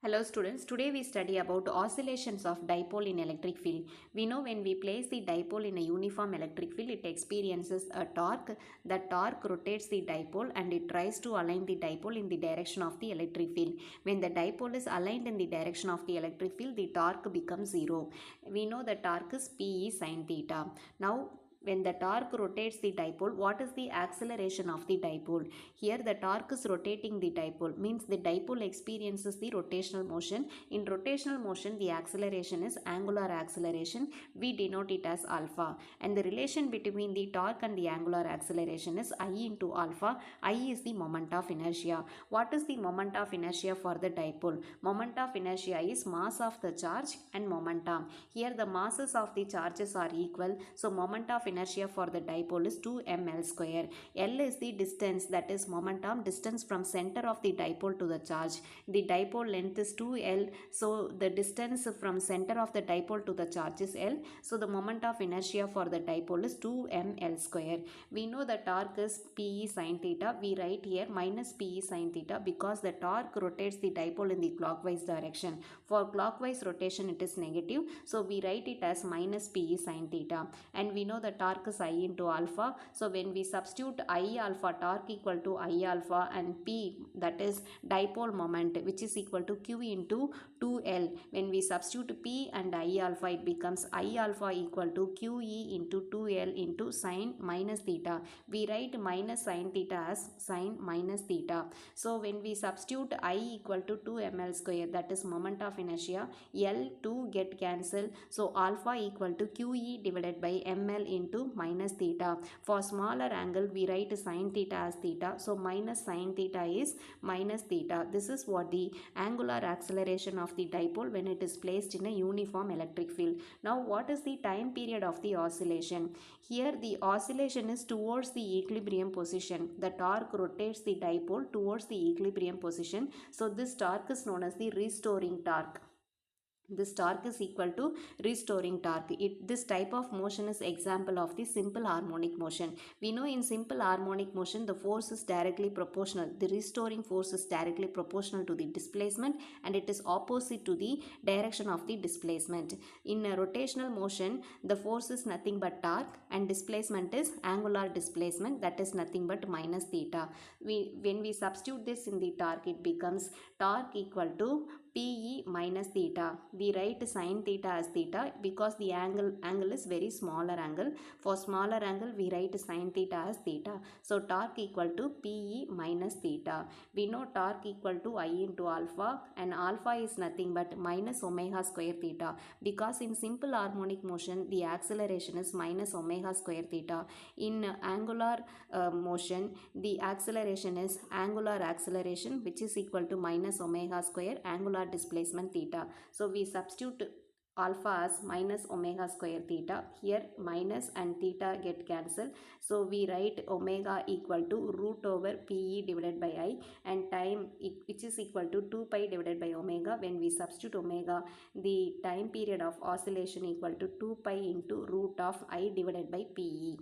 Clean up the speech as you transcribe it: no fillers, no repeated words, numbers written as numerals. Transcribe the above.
Hello students, today we study about oscillations of dipole in electric field. We know when we place the dipole in a uniform electric field, it experiences a torque. The torque rotates the dipole and it tries to align the dipole in the direction of the electric field. When the dipole is aligned in the direction of the electric field, the torque becomes zero. We know the torque is Pe sin theta. Now, when the torque rotates the dipole, what is the acceleration of the dipole? Here the torque is rotating the dipole, means the dipole experiences the rotational motion. In rotational motion, the acceleration is angular acceleration. We denote it as alpha. And the relation between the torque and the angular acceleration is I into alpha. I is the moment of inertia. What is the moment of inertia for the dipole? Moment of inertia is mass of the charge and momentum. Here the masses of the charges are equal. So moment of inertia for the dipole is 2ml square. L is the distance, that is momentum distance from center of the dipole to the charge. The dipole length is 2L. So the distance from center of the dipole to the charge is L. So the moment of inertia for the dipole is 2ml square. We know the torque is Pe sin theta. We write here minus Pe sin theta because the torque rotates the dipole in the clockwise direction. For clockwise rotation it is negative. So we write it as minus Pe sin theta. And we know the torque is I into alpha. So when we substitute I alpha, torque equal to I alpha, and P, that is dipole moment, which is equal to Q into 2L. When we substitute P and I alpha, it becomes I alpha equal to QE into 2L into sine minus theta. We write minus sine theta as sine minus theta. So when we substitute I equal to 2ml square, that is moment of inertia, L 2 get cancelled. So alpha equal to QE divided by ml into minus theta. For smaller angle, we write sine theta as theta. So minus sine theta is minus theta. This is what the angular acceleration of the dipole when it is placed in a uniform electric field. Now what is the time period of the oscillation? Here the oscillation is towards the equilibrium position. The torque rotates the dipole towards the equilibrium position. So this torque is known as the restoring torque. This torque is equal to restoring torque. This type of motion is example of the simple harmonic motion. We know in simple harmonic motion the force is directly proportional. The restoring force is directly proportional to the displacement and it is opposite to the direction of the displacement. In a rotational motion, the force is nothing but torque and displacement is angular displacement, that is nothing but minus theta. When we substitute this in the torque, it becomes torque equal to Pe minus theta. We write sine theta as theta because the angle is very smaller angle. For smaller angle, we write sine theta as theta. So torque equal to Pe minus theta. We know torque equal to I into alpha, and alpha is nothing but minus omega square theta, because in simple harmonic motion the acceleration is minus omega square theta. In angular motion, the acceleration is angular acceleration, which is equal to minus omega square angular displacement theta. So we substitute alpha as minus omega square theta. Here minus and theta get cancelled. So we write omega equal to root over Pe divided by I, and time which is equal to 2 pi divided by omega. When we substitute omega, the time period of oscillation equal to 2 pi into root of I divided by Pe.